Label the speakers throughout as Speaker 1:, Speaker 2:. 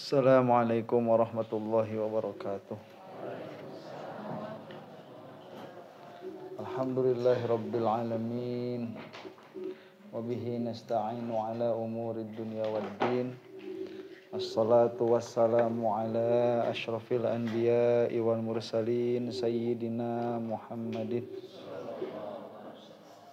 Speaker 1: Assalamualaikum warahmatullahi wabarakatuh. Alhamdulillahi rabbil alamin. Wabihi nasta'inu ala umurid dunya waddin. Assalatu wassalamu ala ashrafil anbiya'i wal mursalin sayyidina Muhammadin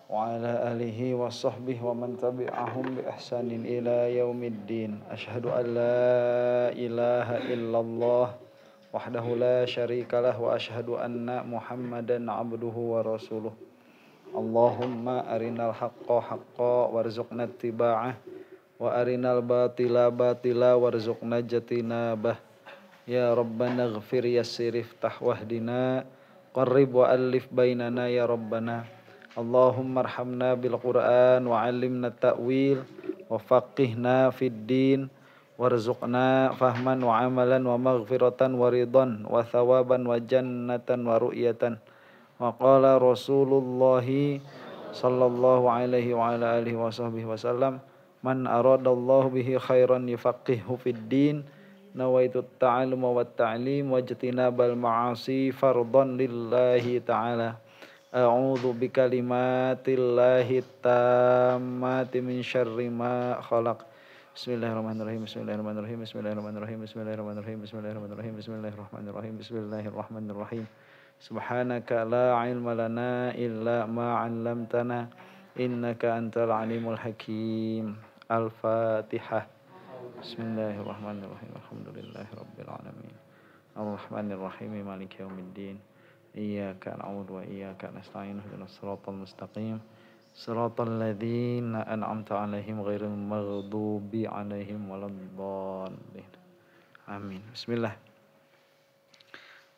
Speaker 1: wa ala alihi wa sahbihi wa man tabi'ahum bi ihsanin ila yaumiddin. Asyhadu an la ilaha illallah wahdahu la syarikalah wa asyhadu anna Muhammadan abduhu wa rasuluh. Allahumma arinal haqqa haqqa warzuqna ittiba'ah wa arinal batila batila warzuqna jatinabah. Ya Rabbana ighfir yassir iftah wahdina qarrib wa alif bainana ya Rabbana. Allahumma arhamna bil Qur'an wa 'allimna ta'wil wa faqihna fid din warzuqna fahman wa amalan wa maghfiratan wa ridhan wa thawaban wa jannatan wa ru'yatan. Wa qala Rasulullah sallallahu alaihi wa ala alihi wa sahbihi wasallam, man aradallahu bihi khairan yufaqihu fid din. Nawaitu ta'alluma wa ta'lim wa jatinabal ma'asi fardhan lillahi ta'ala. A'udzu bikalimatillahi tammati min syarri ma khalaq. Bismillahirrahmanirrahim. Bismillahirrahmanirrahim. Bismillahirrahmanirrahim. Bismillahirrahmanirrahim. Bismillahirrahmanirrahim. Bismillahirrahmanirrahim. Bismillahirrahmanirrahim. Subhanaka la ilma lana illa ma 'allamtana innaka antal alimul hakim. Al-Fatihah. Bismillahirrahmanirrahim. Alhamdulillahirabbil alamin. Arrahmanirrahim. Maliki yaumiddin. Iyyaka na'budu wa iyyaka nasta'in. Ihdinas siratal mustaqim. Siratal ladzina an'amta 'alaihim ghairil maghdubi 'alaihim waladdallin. Amin. Bismillah.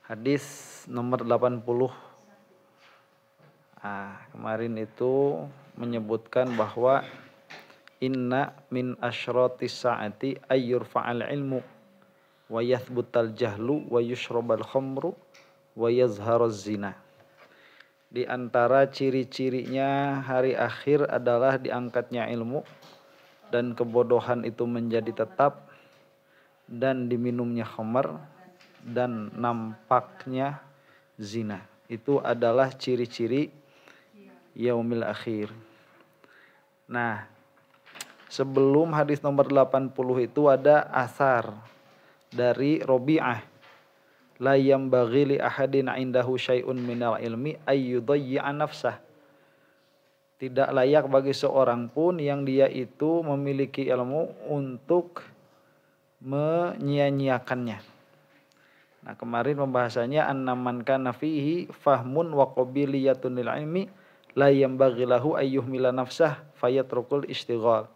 Speaker 1: Hadis nomor 80. Kemarin itu menyebutkan bahwa inna min asyratis saati ayyurfa'al ilmu wa yathbutal jahlu wa yushrabal khamru wa yazharuz zina. Di antara ciri-cirinya hari akhir adalah diangkatnya ilmu dan kebodohan itu menjadi tetap dan diminumnya khamar dan nampaknya zina. Itu adalah ciri-ciri yaumil akhir. Nah, sebelum hadis nomor 80 itu ada asar dari Robi'ah. La yambaghi li ahadin 'indahu syai'un minal ilmi ayyudayyi'a nafsah. Tidak layak bagi seorang pun yang dia itu memiliki ilmu untuk menyia-nyiakannya. Nah, kemarin pembahasannya annaman kana fihi fahmun wa qabiliyatun lil ilmi la yambaghi lahu ayyuhmila nafsah fayatrukul istighal.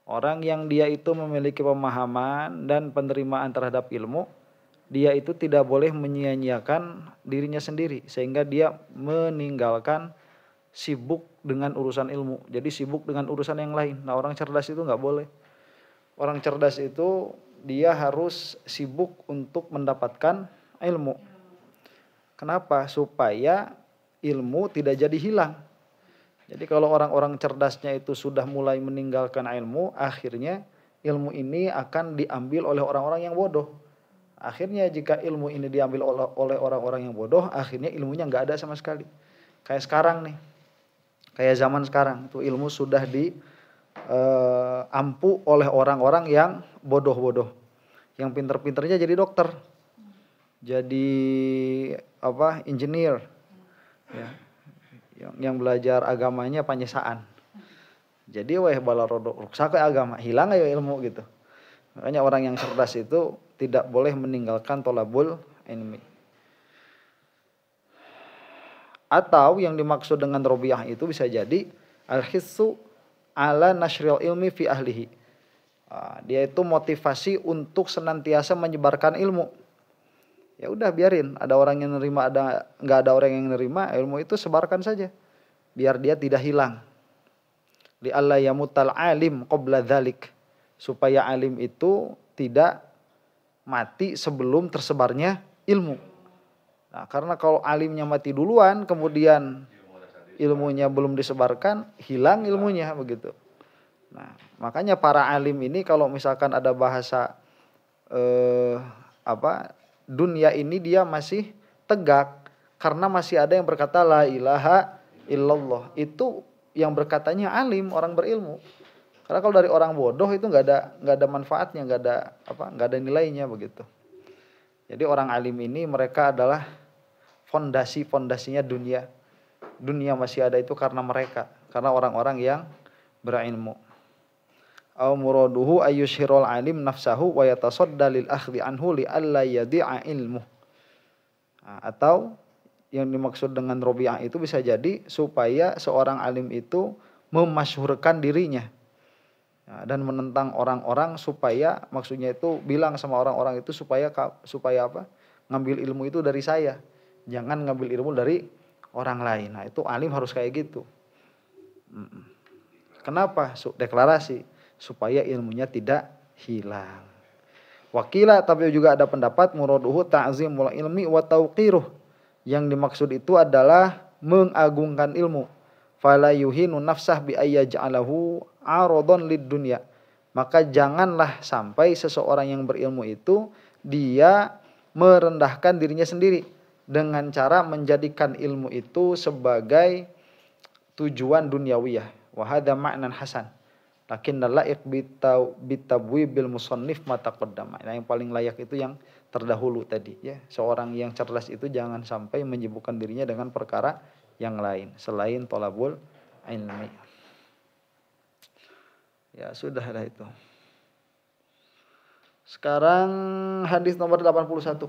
Speaker 1: Orang yang dia itu memiliki pemahaman dan penerimaan terhadap ilmu, dia itu tidak boleh menyia-nyiakan dirinya sendiri sehingga dia meninggalkan sibuk dengan urusan ilmu. Jadi sibuk dengan urusan yang lain. Nah, orang cerdas itu nggak boleh. Orang cerdas itu dia harus sibuk untuk mendapatkan ilmu. Kenapa? Supaya ilmu tidak jadi hilang. Jadi kalau orang-orang cerdasnya itu sudah mulai meninggalkan ilmu, akhirnya ilmu ini akan diambil oleh orang-orang yang bodoh. Akhirnya jika ilmu ini diambil oleh orang-orang yang bodoh, akhirnya ilmunya nggak ada sama sekali. Kayak sekarang nih, kayak zaman sekarang, tuh ilmu sudah diampu oleh orang-orang yang bodoh-bodoh. Yang pinter-pinternya jadi dokter, jadi engineer, ya. Yang belajar agamanya panyesaan. Jadi balarodok ruksak agama, hilang ayo ilmu gitu. Makanya orang yang cerdas itu tidak boleh meninggalkan tolabul ilmi. Atau yang dimaksud dengan Robiah itu bisa jadi al-hissu ala nashril ilmi fi ahlihi. Dia itu motivasi untuk senantiasa menyebarkan ilmu. Ya udah biarin, ada orang yang nerima, nggak ada orang yang nerima, ilmu itu sebarkan saja, biar dia tidak hilang. Li alla yamutal alim qabla dzalik, supaya alim itu tidak mati sebelum tersebarnya ilmu. Nah, karena kalau alimnya mati duluan, kemudian ilmunya belum disebarkan, hilang ilmunya begitu. Nah, makanya para alim ini kalau misalkan ada bahasa dunia ini dia masih tegak karena masih ada yang berkata la ilaha illallah. Itu yang berkatanya alim, orang berilmu. Karena kalau dari orang bodoh itu nggak ada manfaatnya, nggak ada nilainya begitu. Jadi orang alim ini mereka adalah fondasinya dunia. Dunia masih ada itu karena mereka, karena orang-orang yang berilmu. Aw muraduhu ayyushirul alim nafsahu wa yatasadda lil akhdhi anhu li alla yadi'a ilmu. Atau yang dimaksud dengan Robi'ah itu bisa jadi supaya seorang alim itu memasyhurkan dirinya dan menentang orang-orang, supaya maksudnya itu bilang sama orang-orang itu supaya apa? Ngambil ilmu itu dari saya. Jangan ngambil ilmu dari orang lain. Nah, itu alim harus kayak gitu. Kenapa? Deklarasi supaya ilmunya tidak hilang. Wakila, tapi juga ada pendapat muraduhu ta'zimul ilmi wa tauqiruh. Yang dimaksud itu adalah mengagungkan ilmu. Fala yuhinu nafsah bi ayyaj'alahu 'aradan lid dunya. Maka janganlah sampai seseorang yang berilmu itu dia merendahkan dirinya sendiri dengan cara menjadikan ilmu itu sebagai tujuan duniawiyah. Wa hadza ma'nan hasan. Lakin laik bitabwi bil musannif ma taqaddama. Nah, yang paling layak itu yang terdahulu tadi ya. Seorang yang cerdas itu jangan sampai menyibukkan dirinya dengan perkara yang lain selain thalabul ilmi. Ya, sudahlah itu. Sekarang hadis nomor 81.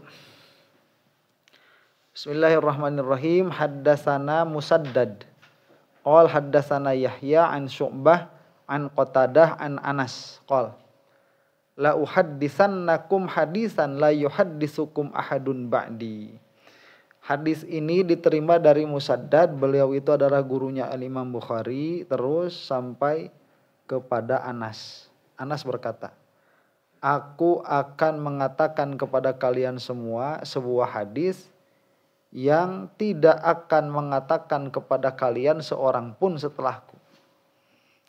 Speaker 1: Bismillahirrahmanirrahim. Haddatsana Musaddad. Qal haddatsana Yahya an Syu'bah an Qatadah an Anas qol la uhadditsannakum hadisan la yuhadditsukum ahadun ba'di. Hadis ini diterima dari Musaddad, beliau itu adalah gurunya Al-Imam Bukhari, terus sampai kepada Anas. Anas berkata, aku akan mengatakan kepada kalian semua sebuah hadis yang tidak akan mengatakan kepada kalian seorang pun setelahku.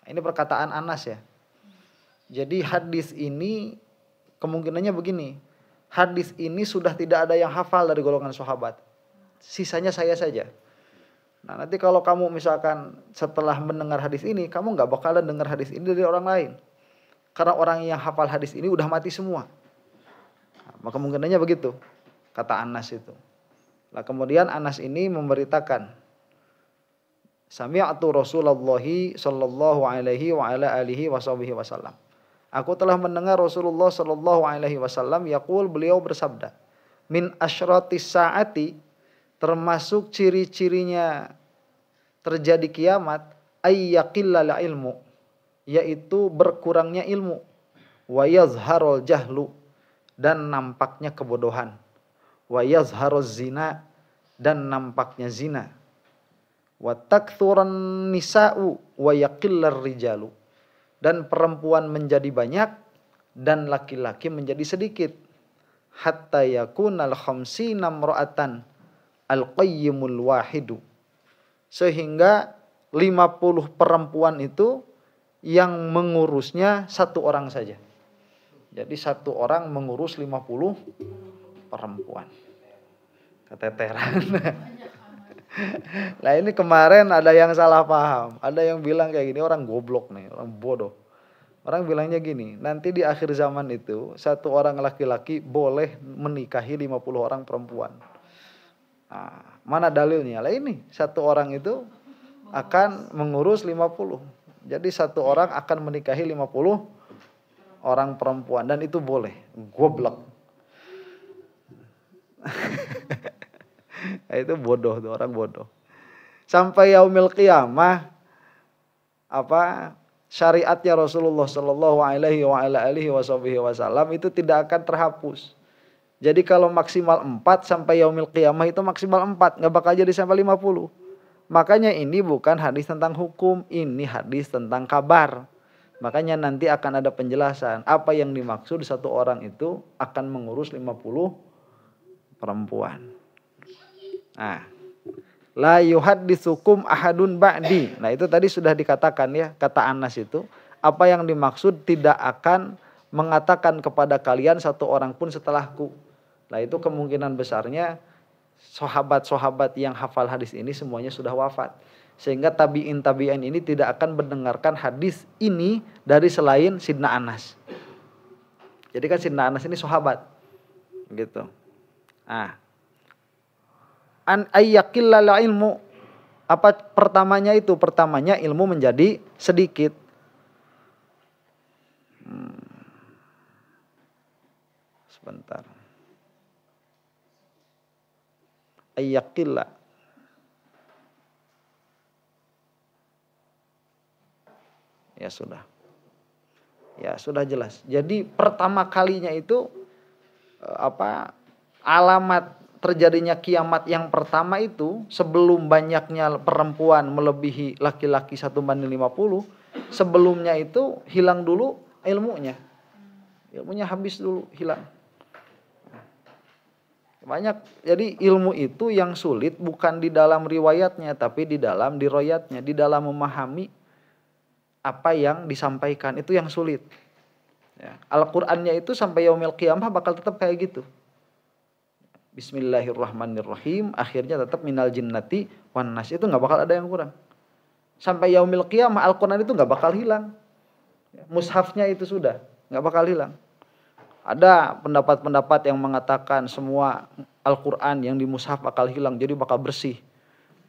Speaker 1: Ini perkataan Anas ya. Jadi hadis ini kemungkinannya begini. Hadis ini sudah tidak ada yang hafal dari golongan sahabat. Sisanya saya saja. Nah, nanti kalau kamu misalkan setelah mendengar hadis ini, kamu nggak bakalan dengar hadis ini dari orang lain. Karena orang yang hafal hadis ini udah mati semua. Nah, kemungkinannya begitu. Kata Anas itu. Nah, kemudian Anas ini memberitakan, sami'tu Rasulullah sallallahu alaihi wa ala alihi wasallam. Aku telah mendengar Rasulullah sallallahu alaihi wasallam yaqul, beliau bersabda, min asyratis saati, termasuk ciri-cirinya terjadi kiamat, ayyaqillal ilmu, yaitu berkurangnya ilmu, wa yazharul jahlu, dan nampaknya kebodohan, wa yazharuz zina, dan nampaknya zina, wa takthuran nisa'u wa yaqillar rijalu, dan perempuan menjadi banyak dan laki-laki menjadi sedikit, hatta yakunal khamsina imra'atan al-qayyimul wahidu, sehingga 50 perempuan itu yang mengurusnya satu orang saja. Jadi satu orang mengurus 50 perempuan. Keteteran. Nah, ini kemarin ada yang salah paham. Ada yang bilang kayak gini, orang goblok nih, orang bodoh. Orang bilangnya gini, nanti di akhir zaman itu satu orang laki-laki boleh menikahi 50 orang perempuan. Nah, mana dalilnya? Lah ini, satu orang itu akan mengurus 50. Jadi satu orang akan menikahi 50 orang perempuan, dan itu boleh. Goblok. Itu bodoh tuh, orang bodoh. Sampai yaumil qiyamah syariatnya Rasulullah sallallahu alaihi wa ala alihi wasallam itu tidak akan terhapus. Jadi kalau maksimal 4 sampai yaumil qiyamah itu maksimal 4, enggak bakal jadi sampai 50. Makanya ini bukan hadis tentang hukum, ini hadis tentang kabar. Makanya nanti akan ada penjelasan apa yang dimaksud satu orang itu akan mengurus 50 perempuan. Nah, la yuhadditsukum ahadun ba'di. Nah, itu tadi sudah dikatakan ya, kata Anas itu apa yang dimaksud tidak akan mengatakan kepada kalian satu orang pun setelahku. Nah itu kemungkinan besarnya sahabat-sahabat yang hafal hadis ini semuanya sudah wafat. Sehingga tabi'in ini tidak akan mendengarkan hadis ini dari selain Sidna Anas. Jadi kan Sidna Anas ini sahabat. Gitu. Nah. An ayyakillal ilmu. Apa pertamanya itu? Pertamanya ilmu menjadi sedikit. Sebentar. Ayyakilla. Ya sudah. Ya sudah jelas. Jadi pertama kalinya itu alamat terjadinya kiamat yang pertama itu sebelum banyaknya perempuan melebihi laki-laki 1:50, sebelumnya itu hilang dulu ilmunya. Ilmunya habis dulu, hilang. Banyak. Jadi ilmu itu yang sulit bukan di dalam riwayatnya tapi di dalam diroyatnya, di dalam memahami apa yang disampaikan itu yang sulit. Ya. Al-Qur'annya itu sampai yaumil qiyamah bakal tetap kayak gitu. Bismillahirrahmanirrahim. Akhirnya tetap minal jinnati wan nas. Itu gak bakal ada yang kurang. Sampai yaumil qiyamah Al-Quran itu gak bakal hilang. Mushafnya itu sudah gak bakal hilang. Ada pendapat-pendapat yang mengatakan semua Al-Quran yang di mushaf bakal hilang. Jadi bakal bersih.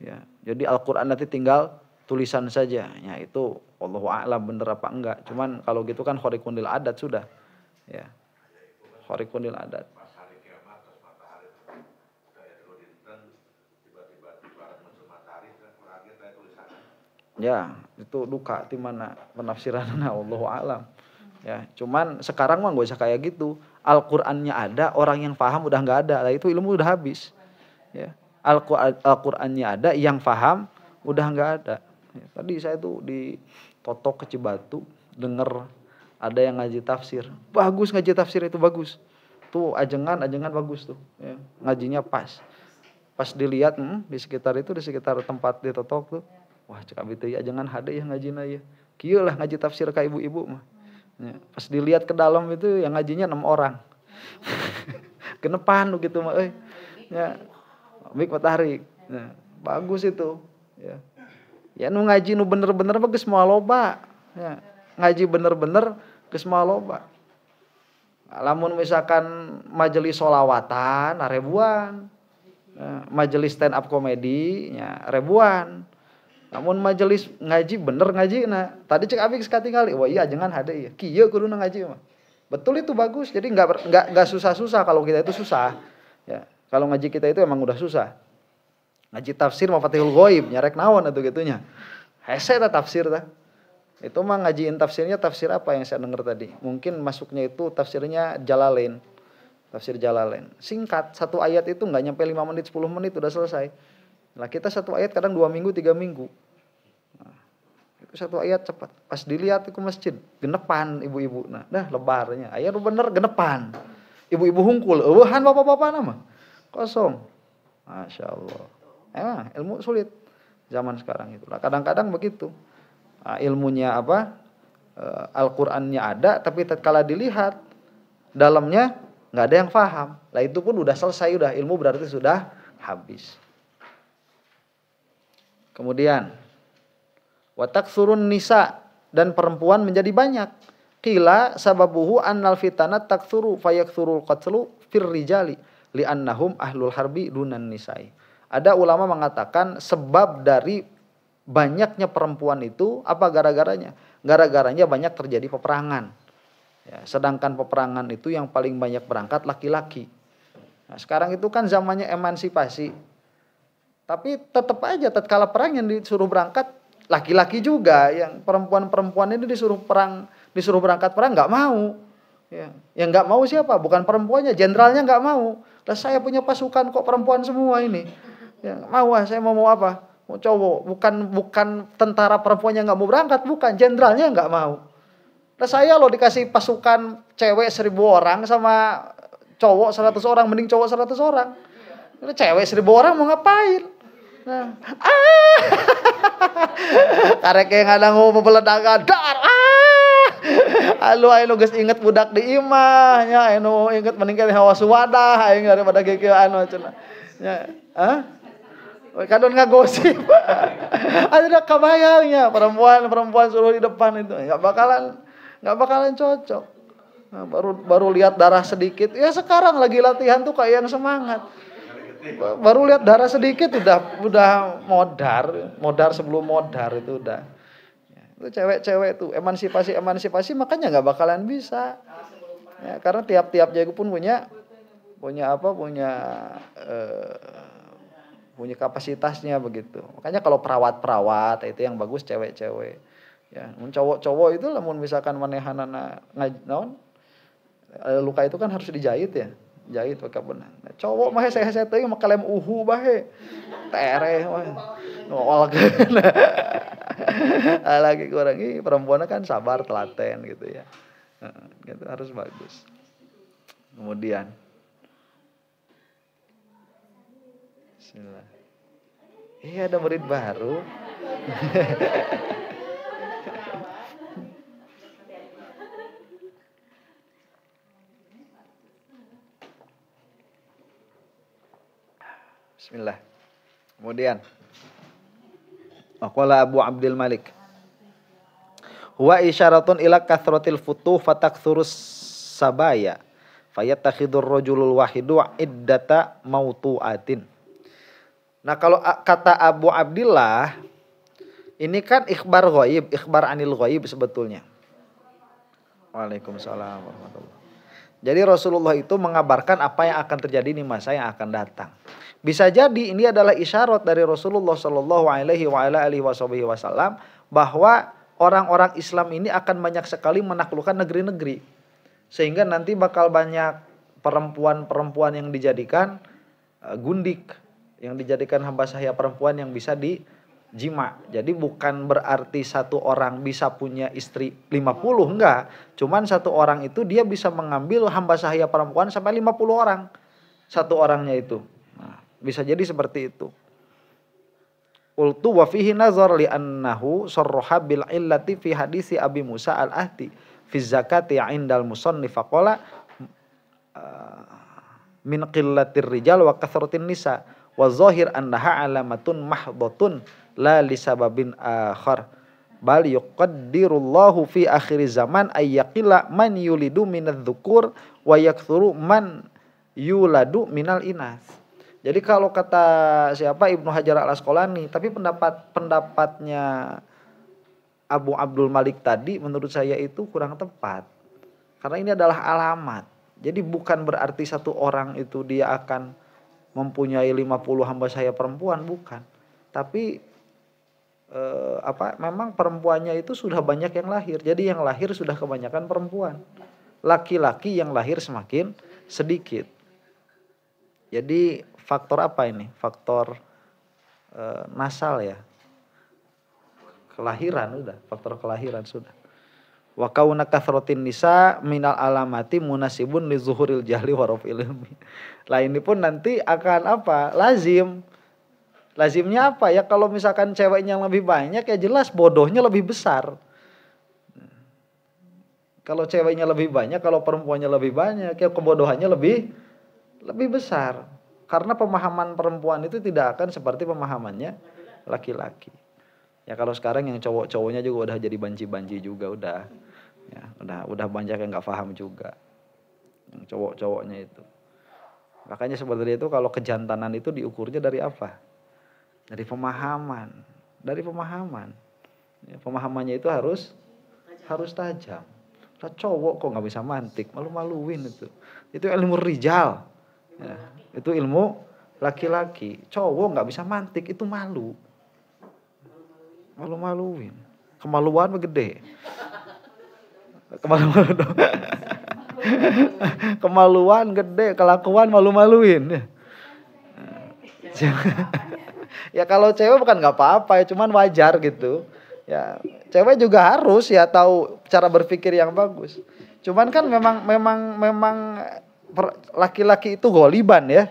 Speaker 1: Ya, jadi Al-Quran nanti tinggal tulisan saja. Ya itu Allahu a'lam bener apa enggak. Cuman kalau gitu kan khariqunil adat sudah. Ya. Khariqunil adat. Ya, itu duka di mana penafsiranna Allahu a'lam. Ya, cuman sekarang mah enggak usah kayak gitu. Al-Qur'annya ada, orang yang paham udah enggak ada. Lah itu ilmu udah habis. Ya. Al-Qur'annya ada, yang paham udah enggak ada. Ya, tadi saya tuh di Totok ke Cibatu denger ada yang ngaji tafsir. Bagus ngaji tafsir itu bagus. Tuh ajengan bagus tuh. Ya, ngajinya pas. Pas dilihat di sekitar tempat di Totok tuh. Wah cek abdi teh ajengan hade ya ngajina ya. Kieu lah ngaji tafsir ka ibu-ibu mah. Ya, pas dilihat ke dalam itu yang ngajinya 6 orang. Genepan gitu mah euy. Ya. Mik matarik. Nah, bagus itu. Ya. Ya nu ngaji nu bener-bener mah geus moal loba. Ya. Ngaji bener-bener geus moal loba. Lamun misalkan majelis sholawatan ribuan. Ya, majelis stand up comedy nya ribuan. Namun majelis ngaji bener ngaji nah tadi cek abis katingali wah iya jangan hade ya kieu kuduna ngaji mah betul itu bagus jadi enggak susah-susah kalau kita itu susah ya kalau ngaji kita itu emang udah susah ngaji tafsir Mafatihul Ghaib nyarek naon atuh gitunya hese ta tafsir ta itu mah ngajiin tafsirnya tafsir apa yang saya dengar tadi mungkin masuknya itu tafsirnya Jalalain tafsir Jalalain singkat satu ayat itu enggak nyampe 5 menit 10 menit udah selesai. Nah kita satu ayat kadang 2 minggu 3 minggu. Nah, itu satu ayat cepat. Pas dilihat ke masjid genepan ibu-ibu. Nah dah lebarnya. Ayat bener genepan. Ibu-ibu hungkul. Eueuhan bapak-bapak nama. Kosong. Masya Allah. Emang ilmu sulit zaman sekarang itu. Nah, kadang-kadang begitu. Nah, ilmunya apa? Al-Qur'annya ada tapi tatkala dilihat dalamnya nggak ada yang paham. Lah itu pun udah selesai udah ilmu berarti sudah habis. Kemudian wataksurun nisa dan perempuan menjadi banyak. Qila sababuhu annal fitana taksuru fayaksurul qatlu fir rijali li'annahum ahlul harbi dunan nisai. Ada ulama mengatakan sebab dari banyaknya perempuan itu apa gara-garanya? Gara-garanya banyak terjadi peperangan. Ya, sedangkan peperangan itu yang paling banyak berangkat laki-laki. Nah, sekarang itu kan zamannya emansipasi. Tapi tetap aja tatkala perang yang disuruh berangkat laki-laki juga, yang perempuan-perempuan ini disuruh berangkat perang nggak mau. Ya, yang nggak mau siapa? Bukan perempuannya, jenderalnya nggak mau. Lah saya punya pasukan kok perempuan semua ini. Ya, mau saya mau apa? Mau cowok, bukan tentara perempuannya nggak mau berangkat, bukan jenderalnya nggak mau. Lah saya loh dikasih pasukan cewek 1000 orang sama cowok 100 orang, mending cowok 100 orang. Cewek 1000 orang mau ngapain? Nah, karek yang ada mau meledakan dar Anu geus inget budak di imah nya, anu inget meninggal hawa suwadah aing daripada kieu anu cenah. Nya, kadon ngagosip. Ada kabayangnya perempuan suruh di depan itu enggak bakalan cocok. Nah, baru lihat darah sedikit. Ya sekarang lagi latihan tuh kayak yang semangat. Baru lihat darah sedikit udah modar sebelum modar itu udah. Itu cewek-cewek tuh emansipasi makanya nggak bakalan bisa. Ya, karena tiap-tiap jago pun punya kapasitasnya begitu. Makanya kalau perawat itu yang bagus cewek-cewek. Ya, cowok-cowok itu lamun misalkan manehanana naon luka itu kan harus dijahit ya. Jahit pakai benang. Nah, cowok mah saya teh mah kalem uhu bae. Tereh mah. Ngolkeun. Lagi kurang perempuan kan sabar telaten gitu ya. Gitu harus bagus. Kemudian bismillah. Ada murid baru. Bismillah. Kemudian qala Abu Abdul Malik huwa isyaratun ila kathratil futuh fatakthurus sabaya fayatakhidur rajulul wahidu iddata mautuatin. Nah, kalau kata Abu Abdillah ini kan ikhbar ghaib, ikhbar anil ghaib sebetulnya. Waalaikumsalam warahmatullahi. Jadi Rasulullah itu mengabarkan apa yang akan terjadi di masa yang akan datang. Bisa jadi ini adalah isyarat dari Rasulullah Shallallahu Alaihi Wasallam bahwa orang-orang Islam ini akan banyak sekali menaklukkan negeri-negeri, sehingga nanti bakal banyak perempuan-perempuan yang dijadikan gundik, yang dijadikan hamba sahaya perempuan yang bisa dijima. Jadi bukan berarti satu orang bisa punya istri 50, enggak. Cuman satu orang itu dia bisa mengambil hamba sahaya perempuan sampai 50 orang. Satu orangnya itu. Nah, bisa jadi seperti itu. Qultu wa fihi nazar li annahu sarraha bil illati fi hadisi Abi Musa al-Ahdi fi zakati 'indal musannif faqala min qillatir rijal wa kathratin nisa wa zahir annaha alamatun mahdhatun la li sababin akhar bal yuqaddirullahu fi akhir zaman ay yaqilla man yulidu minadz-dzukur wa yakthuru man yuladu minal inas. Jadi kalau kata siapa Ibnu Hajar al-Asqalani, tapi pendapatnya Abu Abdul Malik tadi menurut saya itu kurang tepat. Karena ini adalah alamat. Jadi bukan berarti satu orang itu dia akan mempunyai 50 hamba sahaya perempuan, bukan. Tapi memang perempuannya itu sudah banyak yang lahir. Jadi yang lahir sudah kebanyakan perempuan. Laki-laki yang lahir semakin sedikit. Jadi faktor apa ini? Faktor nasal ya. Kelahiran udah, faktor kelahiran sudah. Wa kauna kathratin nisa minal alamati munasibun li zuhuril jahli wa rafil ilmi. Lah ini pun nanti akan apa? Lazim. Lazimnya apa? Ya kalau misalkan ceweknya yang lebih banyak ya jelas bodohnya lebih besar. Kalau ceweknya lebih banyak, kalau perempuannya lebih banyak, ya kebodohannya lebih besar. Karena pemahaman perempuan itu tidak akan seperti pemahamannya laki-laki. Ya kalau sekarang yang cowok-cowoknya juga udah jadi banci-banci juga udah. Ya, udah banyak yang enggak paham juga. Yang cowok-cowoknya itu. Makanya sebenarnya itu kalau kejantanan itu diukurnya dari apa? Dari pemahaman. Dari pemahaman. Ya, pemahamannya itu harus tajam. Nah, cowok kok enggak bisa mantik, malu-maluin itu. Itu ilmu rijal. Ya, itu ilmu laki-laki. Cowok nggak bisa mantik itu malu. Malu-maluin. Kemaluan gede. Kemaluan gede, kelakuan malu-maluin. Ya kalau cewek bukan nggak apa-apa ya, cuman wajar gitu. Ya cewek juga harus ya tahu cara berpikir yang bagus. Cuman kan memang laki-laki itu goliban ya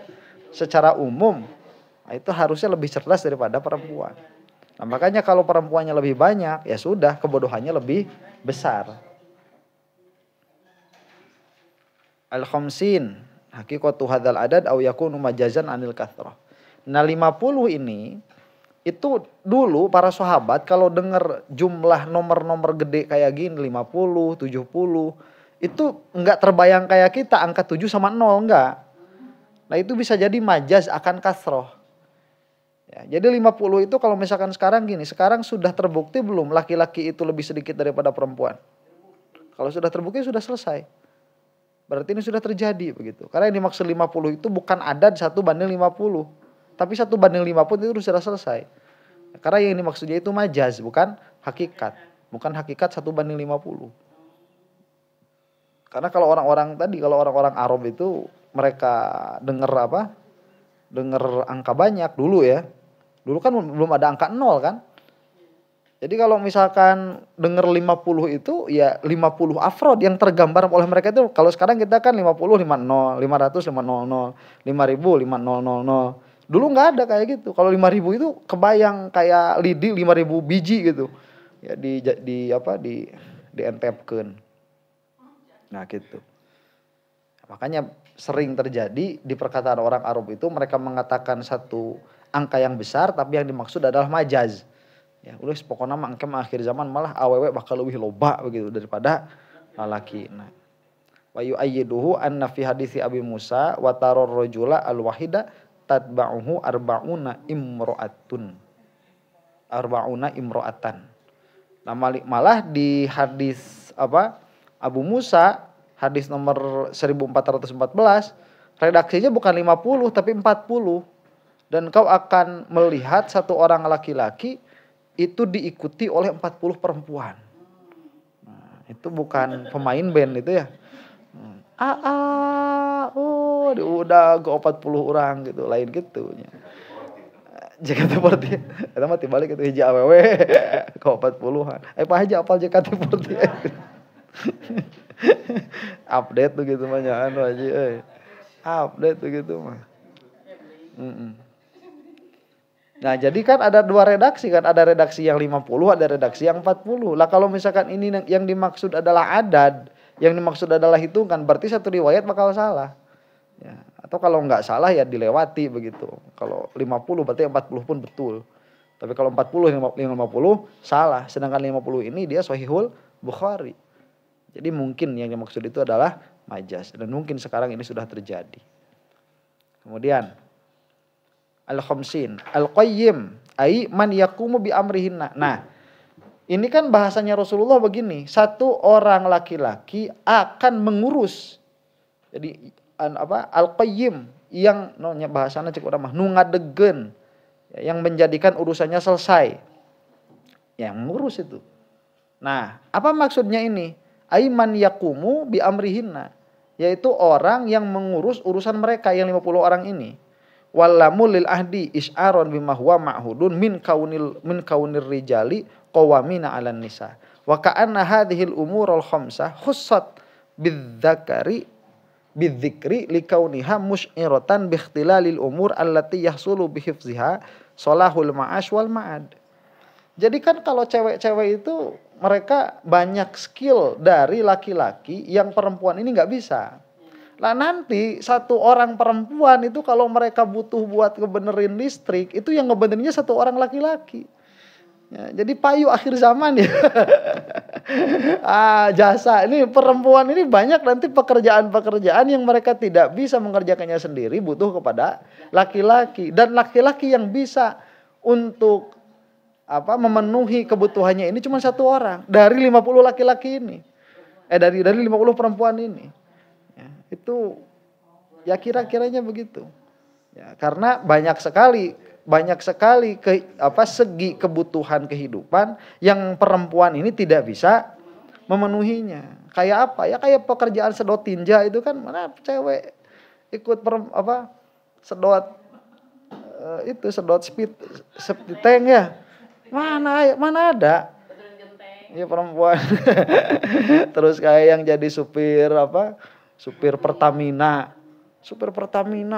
Speaker 1: secara umum. Nah, itu harusnya lebih cerdas daripada perempuan. Nah, makanya kalau perempuannya lebih banyak ya sudah kebodohannya lebih besar. al-khamsin haqiqatu hadzal adad au yakunu majazan anil kathrah. Nah 50 ini itu dulu para sahabat kalau dengar jumlah nomor-nomor gede kayak gini 50, 70 itu enggak terbayang kayak kita angka 7 sama 0 enggak. Nah itu bisa jadi majaz akan kasroh. Ya, jadi 50 itu kalau misalkan sekarang gini, sekarang sudah terbukti belum laki-laki itu lebih sedikit daripada perempuan? Kalau sudah terbukti sudah selesai. Berarti ini sudah terjadi begitu. Karena yang dimaksud 50 itu bukan adad 1:50. Tapi 1:50 itu sudah selesai. Karena yang dimaksudnya itu majaz, bukan hakikat. Bukan hakikat 1:50. Karena kalau orang-orang Arab itu mereka dengar angka banyak dulu ya. Dulu kan belum ada angka 0 kan. Jadi kalau misalkan dengar 50 itu ya 50 afrod yang tergambar oleh mereka itu. Kalau sekarang kita kan 50 50, 500 500, 5000 5000. Dulu nggak ada kayak gitu. Kalau 5.000 itu kebayang kayak lidi 5.000 biji gitu. Ya di entepkeun. Nah gitu. Makanya sering terjadi di perkataan orang Arab itu mereka mengatakan satu angka yang besar tapi yang dimaksud adalah majaz. Ya, udah pokoknya mangke akhir zaman malah awewe bakal lebih loba begitu daripada laki. Nah. Wa yu'ayyiduhu anna fi hadisi Abi Musa wa tarar rajula al-wahida tatba'uhu arba'una imro'atan. Nah, malah di hadis Abu Musa hadis nomor 1414 redaksinya bukan 50 tapi 40. Dan kau akan melihat satu orang laki-laki itu diikuti oleh 40 perempuan. Nah, itu bukan pemain band itu ya. Udah ke 40 orang gitu, lain gitu nya. JKT48 eta mah tibalik itu hiji awewe ke 40-an. Pak Haji apal JKT48. Update tuh gitu mah nya anu Haji euy. Update tuh gitu mah. Nah, jadi kan ada dua redaksi kan, ada redaksi yang 50, ada redaksi yang 40. Lah kalau misalkan ini yang dimaksud adalah adad, yang dimaksud adalah hitungan, berarti satu riwayat bakal salah. Ya, atau kalau enggak salah ya dilewati begitu. Kalau 50 berarti 40 pun betul. Tapi kalau 40 50 salah, sedangkan 50 ini dia Sahihul Bukhari. Jadi mungkin yang dimaksud itu adalah majaz dan mungkin sekarang ini sudah terjadi. Kemudian al-khamsin, al-qayyim, ai man yaqumu bi amrihinna. Nah, ini kan bahasanya Rasulullah begini, satu orang laki-laki akan mengurus. Jadi al-qayyim yang bahasana cek urang mah nu ngadegeun, yang menjadikan urusannya selesai. Yang mengurus itu. Nah, apa maksudnya ini? Ai man yaqumu bi amrihinna, yaitu orang yang mengurus urusan mereka yang 50 orang ini. Wallamul lil ahdi is'aron bima huwa ma'hudun min kaunir rijali qawamina 'alan nisa wa ka'anna hadhil umurul khamsah khussat bidzakari bidzikri likauniha musy'iratan biikhtilalil umur allati yahsulu bihifziha salahul ma'ash wal ma'ad. Jadi kan kalau cewek-cewek itu mereka banyak skill dari laki-laki yang perempuan ini nggak bisa. Nah nanti satu orang perempuan itu kalau mereka butuh buat ngebenerin listrik itu yang ngebenerinnya satu orang laki-laki. Ya, jadi payu akhir zaman ya. Jasa ini perempuan ini banyak nanti pekerjaan-pekerjaan yang mereka tidak bisa mengerjakannya sendiri butuh kepada laki-laki dan laki-laki yang bisa untuk memenuhi kebutuhannya ini cuma satu orang dari 50 laki-laki ini. Dari 50 perempuan ini. Itu ya kira-kiranya begitu ya, karena banyak sekali segi kebutuhan kehidupan yang perempuan ini tidak bisa memenuhinya. Kayak apa ya, kayak pekerjaan sedot tinja itu kan mana cewek ikut sedot sedot speed tank ya, mana ada ya perempuan. Terus kayak yang jadi supir supir Pertamina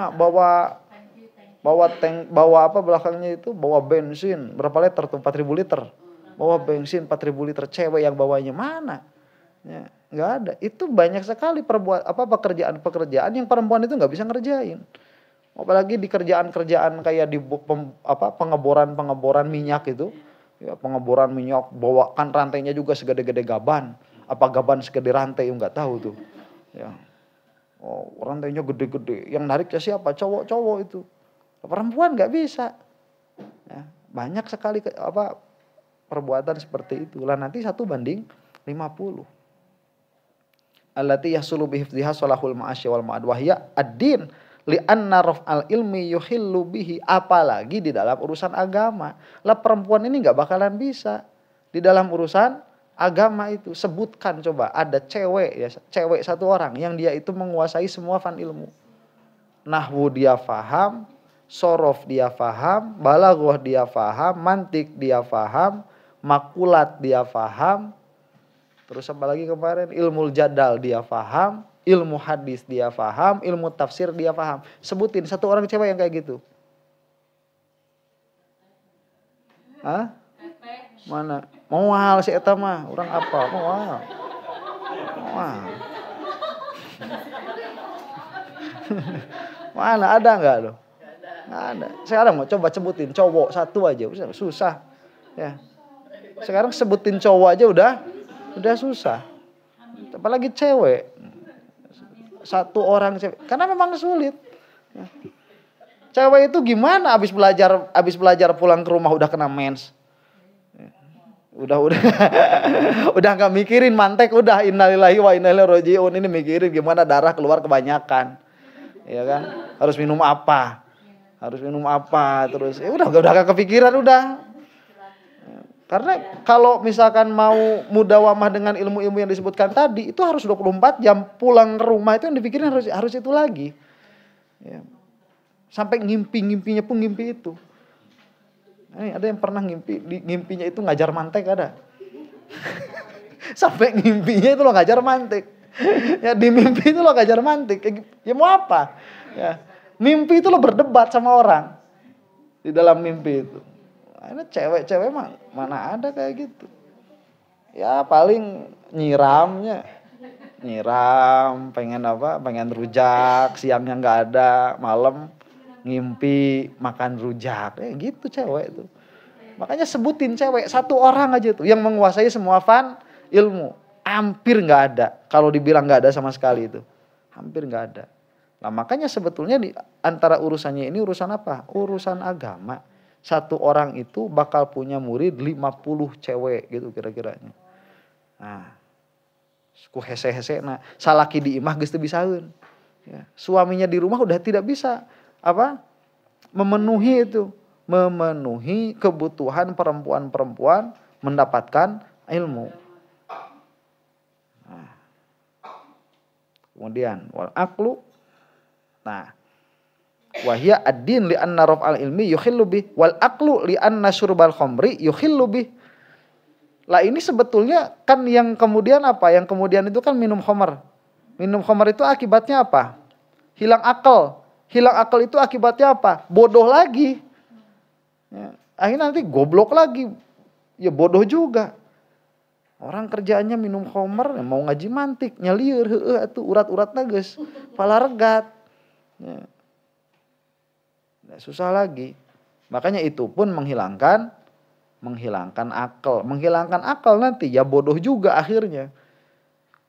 Speaker 1: bawa tank, bawa belakangnya itu bawa bensin berapa liter tuh 4.000 liter. Bawa bensin 4.000 liter, cewek yang bawanya mana? Ya, nggak ada. Itu banyak sekali pekerjaan yang perempuan itu nggak bisa ngerjain. Apalagi di kerjaan-kerjaan kayak di pengeboran minyak itu. Ya, pengeboran minyak, bawakan rantainya juga segede-gede gaban. Apa gaban segede rantai, nggak tahu tuh. Ya. Oh, rantainya gede-gede. Yang nariknya siapa? Cowok-cowok itu. Perempuan nggak bisa. Ya, banyak sekali perbuatan seperti itu. Lah nanti 1:50. Allati yahsulu bihifdhiha salahul ma'asyi wal ma'ad wa hiya ad-din li'anna raf'al ilmi yuhillu bihi, apalagi di dalam urusan agama. Lah perempuan ini enggak bakalan bisa di dalam urusan agama itu. Sebutkan coba ada cewek satu orang yang dia itu menguasai semua fan ilmu. Nahwu dia faham, sorof dia faham, balaghah dia faham, mantik dia faham, makulat dia faham. Terus apa lagi kemarin? Ilmu jadal dia faham, ilmu hadis dia faham, ilmu tafsir dia faham. Sebutin satu orang cewek yang kayak gitu. Hah? Mana? Moal si eta mah, orang apa? Moal. Mana ada enggak lo? Enggak ada. Sekarang mau coba sebutin cowok satu aja, susah. Ya. Sekarang sebutin cowok aja udah susah. Apalagi cewek. Satu orang cewek. Karena memang sulit. Cewek itu gimana abis belajar pulang ke rumah udah kena mens. Udah udah enggak mikirin mantek, udah innalillahi wa inna ilaihi raji'un, ini mikirin gimana darah keluar kebanyakan. Ya kan? Harus minum apa? Terus udah enggak kepikiran udah. Karena kalau misalkan mau mudawamah dengan ilmu-ilmu yang disebutkan tadi, itu harus 24 jam pulang ke rumah, itu yang dipikirin harus itu lagi. Ya. Sampai ngimpinya pun ngimpi itu. Ada yang pernah ngimpinya itu ngajar mantek ada. Sampai ngimpinya itu lo ngajar mantek. Ya di mimpi itu lo ngajar mantek. Ya mau apa? Ya. Mimpi itu lo berdebat sama orang di dalam mimpi itu. Ini cewek-cewek mah mana ada kayak gitu. Ya paling nyiram, pengen rujak, siangnya nggak ada, malam ngimpi makan rujak, gitu cewek itu. Makanya sebutin cewek satu orang aja tuh yang menguasai semua fan ilmu, hampir nggak ada. Kalau dibilang nggak ada sama sekali itu, hampir nggak ada. Nah makanya sebetulnya di antara urusannya ini urusan apa? Urusan agama. Satu orang itu bakal punya murid 50 cewek gitu kira-kiranya. Nah, ku hese-hese salaki di imah geus teu bisaeun. Ya, suaminya di rumah udah tidak bisa memenuhi kebutuhan perempuan-perempuan mendapatkan ilmu. Nah, kemudian wal aqlu. Nah, wahya ad-din li anna raf'al ilmi yukhillu bih wal aqlu li anna syurbal khamri yukhillu bih. Lah ini sebetulnya kan yang kemudian apa? Yang kemudian itu kan minum khamar. Minum khamar itu akibatnya apa? Hilang akal. Hilang akal itu akibatnya apa? Bodoh lagi. Ya, akhirnya nanti goblok lagi. Ya bodoh juga. Orang kerjaannya minum khamar, mau ngaji mantik, nyalieur heueuh atuh urat-uratna geus pala regat. Ya. Susah lagi. Makanya itu pun menghilangkan akal. Menghilangkan akal nanti ya bodoh juga akhirnya.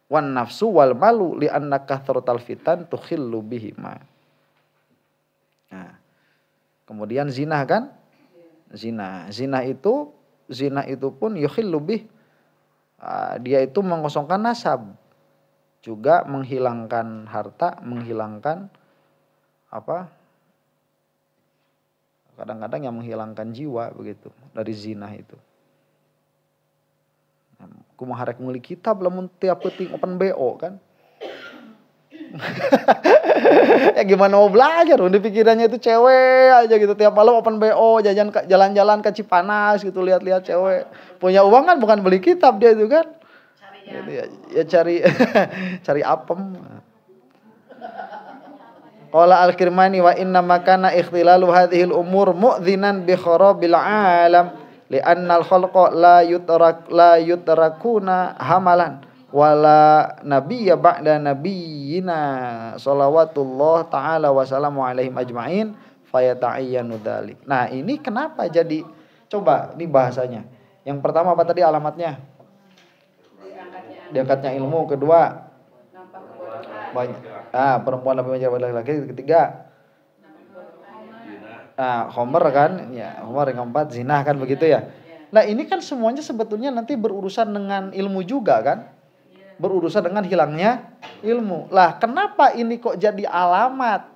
Speaker 1: Wan nafsu wal malu li anna kathratal fitan tukhillu bihima. Nah, kemudian zina kan? Zina itu pun yukhillu bih. Dia itu mengosongkan nasab. Juga menghilangkan harta, menghilangkan kadang-kadang yang menghilangkan jiwa begitu dari zina itu. Kumaha harek meuli kitab lamun tiap peuting open BO kan. Ya gimana mau belajar, udah pikirannya itu cewek aja gitu, tiap malam open BO, jalan-jalan ke Cipanas gitu, lihat-lihat cewek. Punya uang kan bukan beli kitab dia itu kan. Gitu ya cari cari apem. Qala al-Kirmani wa inna makana ikhtilalu hadhil umur mu'dzinan bi kharabil alam li'anna al-khalqa la yutrakuna hamalan wala nabiyya ba'da nabiyyina shalawatullah ta'ala wa salamu alaihim ajma'in fayata'ayyanu dzalik. Nah, ini kenapa jadi, coba ini bahasanya. Yang pertama apa tadi alamatnya? Diangkatnya ilmu. Kedua, banyak. Perempuan lebih banyak daripada laki-laki. Ketiga, Homer kan, ya Homer. Yang keempat, zina kan, begitu ya. Nah, ini kan semuanya sebetulnya nanti berurusan dengan ilmu juga kan? Berurusan dengan hilangnya ilmu. Lah, kenapa ini kok jadi alamat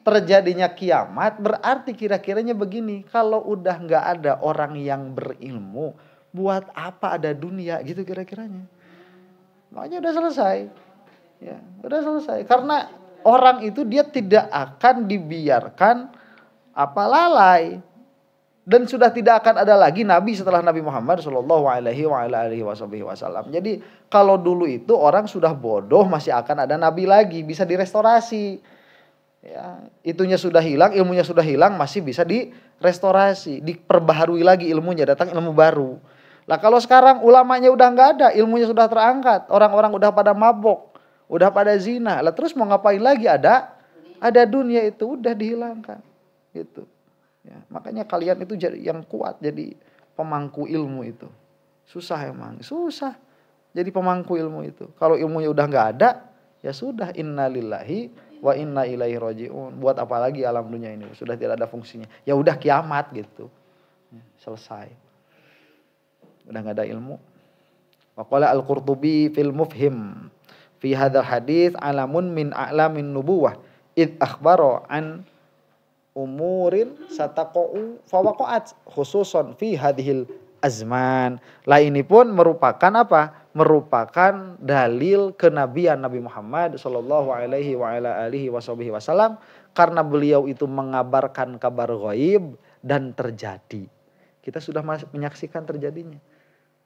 Speaker 1: terjadinya kiamat? Berarti kira-kiranya begini, kalau udah nggak ada orang yang berilmu, buat apa ada dunia gitu kira-kiranya? Makanya udah selesai. Ya, udah selesai. Karena orang itu dia tidak akan dibiarkan lalai. Dan sudah tidak akan ada lagi nabi setelah Nabi Muhammad sallallahu alaihi wasallam. Jadi kalau dulu itu orang sudah bodoh masih akan ada nabi lagi, bisa direstorasi. Ya, itunya sudah hilang, ilmunya sudah hilang, masih bisa direstorasi, diperbaharui lagi ilmunya, datang ilmu baru. Lah kalau sekarang ulamanya udah nggak ada, ilmunya sudah terangkat, orang-orang udah pada mabok, udah pada zina. Lah terus mau ngapain lagi ada dunia itu udah dihilangkan. Gitu. Ya, makanya kalian itu jadi yang kuat, jadi pemangku ilmu itu. Susah emang, susah jadi pemangku ilmu itu. Kalau ilmunya udah nggak ada, ya sudah, innalillahi wa inna ilaihi rajiun. Buat apa lagi alam dunia ini? Sudah tidak ada fungsinya. Ya udah kiamat gitu. Selesai. Udah nggak ada ilmu. Wa qala al-Qurtubi fil Mufhim fi hadzal hadits alamun min a'lamin nubuwah id akhbara an umurin sataqa'u fawaqa'at khususan fi hadhil azman. Lah ini pun merupakan apa? Merupakan dalil kenabian Nabi Muhammad sallallahu alaihi wa ala alihi wasallam, karena beliau itu mengabarkan kabar ghaib dan terjadi. Kita sudah menyaksikan terjadinya.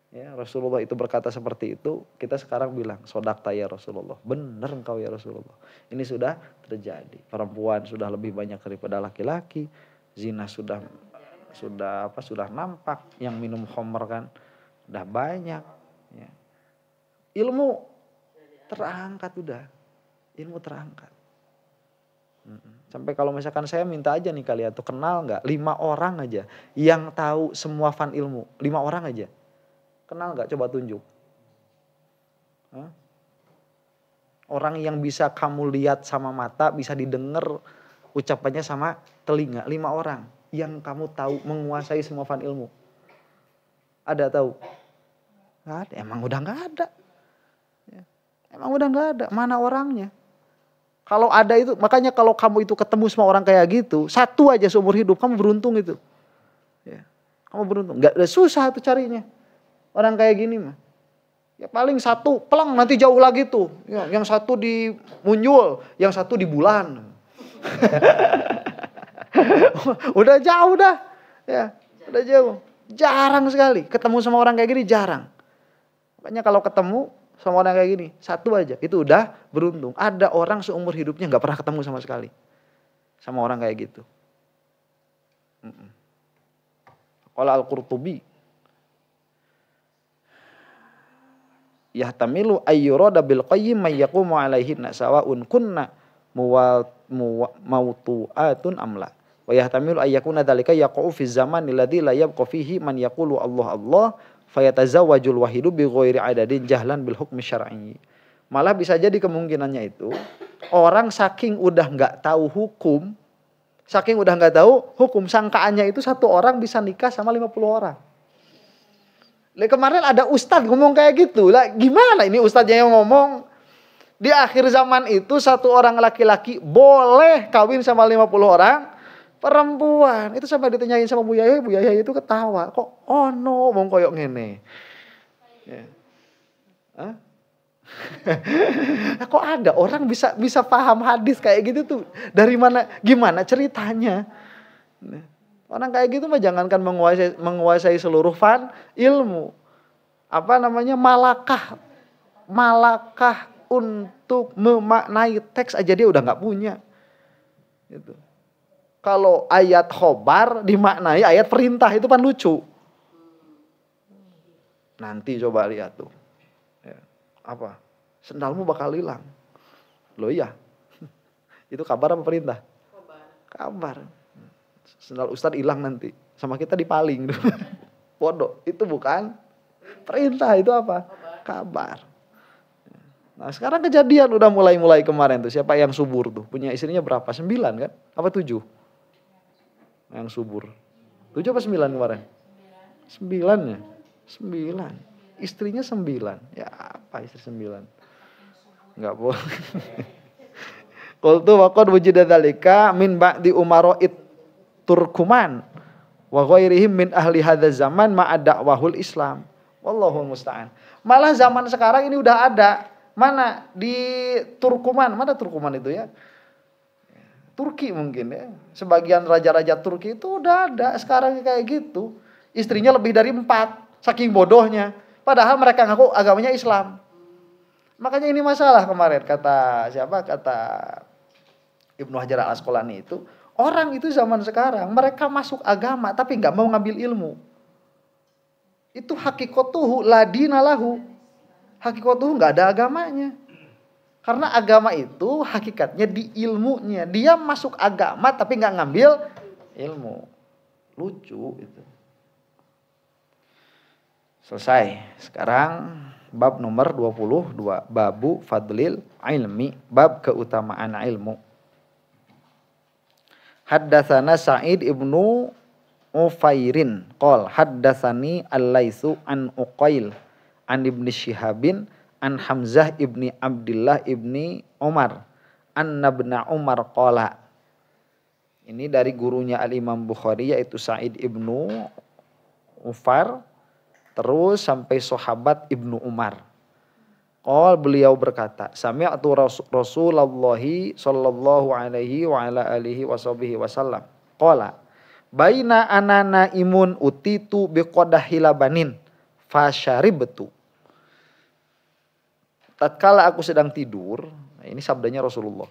Speaker 1: Ya, Rasulullah itu berkata seperti itu, kita sekarang bilang sodakta ya Rasulullah, benar engkau ya Rasulullah. Ini sudah terjadi. Perempuan sudah lebih banyak daripada laki-laki, zina sudah nampak, yang minum khamr kan udah banyak. Ya. Ilmu terangkat udah, ilmu terangkat. Sampai kalau misalkan saya minta aja nih kalian tuh kenal nggak 5 orang aja yang tahu semua fan ilmu, 5 orang aja. Kenal gak? Coba tunjuk. Orang yang bisa kamu lihat sama mata, bisa didengar ucapannya sama telinga. 5 orang yang kamu tahu menguasai semua fan ilmu. Ada tahu? Gak ada. Emang udah gak ada. Emang udah gak ada. Mana orangnya? Kalau ada itu, makanya kalau kamu itu ketemu sama orang kayak gitu, 1 aja seumur hidup, kamu beruntung itu. Ya, kamu beruntung. Gak susah tuh carinya. Orang kayak gini mah. Ya paling 1 pelang nanti jauh lagi tuh. Ya, yang 1 di Munjul, yang 1 di bulan. Udah jauh dah. Ya, udah jauh. Jarang sekali ketemu sama orang kayak gini, jarang. Makanya kalau ketemu sama orang kayak gini, 1 aja itu udah beruntung. Ada orang seumur hidupnya enggak pernah ketemu sama sekali sama orang kayak gitu. Qala al-Qurtubi yahtamilu ayyurada bil qayyim may yaqumu alaihinna sawa'un kunna mawtu'atun amla wa yahtamilu ayyakuna dzalika yaqa'u fi zamanil ladzi la yabqa fihi man yaqulu Allah Allah fayatazawwajul wahidu bi ghairi adadin jahlan bil hukmi syar'i. Malah bisa jadi kemungkinannya itu orang saking udah enggak tahu hukum, sangkaannya itu 1 orang bisa nikah sama 50 orang. Kemarin ada ustadz ngomong kayak gitu. Lah gimana ini ustadznya yang ngomong? Di akhir zaman itu 1 orang laki-laki boleh kawin sama 50 orang perempuan. Itu sampai ditanyain sama Bu Yahya itu ketawa. Kok ono ngomong koyok ngene. Ya. Kok ada orang bisa paham hadis kayak gitu tuh? Dari mana? Gimana ceritanya? Orang kayak gitu mah jangankan menguasai seluruh fan ilmu. Malakah untuk memaknai teks aja dia udah gak punya. Gitu. Kalau ayat khobar dimaknai ayat perintah itu kan lucu. Nanti coba lihat tuh. Ya. apa? Sendalmu bakal hilang. Loh iya. Itu kabar apa perintah? Kabar. Sendal Ustadz hilang nanti. Sama kita dipaling. Bodoh. Itu bukan perintah, itu apa? Kabar. Nah sekarang kejadian udah mulai kemarin tuh. Siapa yang subur tuh? Punya istrinya berapa? 9 kan? Apa 7? Yang subur. 7 apa 9 kemarin? 9 ya? 9. Istrinya 9. Ya apa istri 9? Enggak boleh. Qultu wa qad wujida dzalika min ba'di umara'it Turkuman wa ghairihim min ahli hadzal zaman ma'a da'wahul Islam. Wallahu musta'an. Malah zaman sekarang ini udah ada. Mana di Turkuman? Mana Turkuman itu ya? Turki mungkin ya. Sebagian raja-raja Turki itu udah ada sekarang kayak gitu. Istrinya lebih dari 4, saking bodohnya. Padahal mereka ngaku agamanya Islam. Makanya ini masalah kemarin kata siapa? Kata Ibnu Hajar Al-Asqalani itu, orang itu zaman sekarang mereka masuk agama tapi nggak mau ngambil ilmu. Itu hakikatuhu la dina lahu. Hakikatuhu nggak ada agamanya. Karena agama itu hakikatnya di ilmunya. Dia masuk agama tapi nggak ngambil ilmu. Lucu itu. Selesai. Sekarang bab nomor 22. Babu fadlil ilmi. Bab keutamaan ilmu. Haddatsana Sa'id ibnu Ufairin. Qol haddatsani Al-Laitsu an Uqail. An ibni Syihabin. An Hamzah ibni Abdullah ibni Umar. An Nabna Umar qala. Ini dari gurunya Al-Imam Bukhari yaitu Sa'id ibnu Ufar. Terus sampai sahabat Ibnu Umar. Qol beliau berkata, sami'tu Rasulullah sallallahu alaihi wa ala alihi wasallam. Qala, baina anana imun utitu biqadahi labanin fasyaribtu. Tatkala aku sedang tidur, nah ini sabdanya Rasulullah.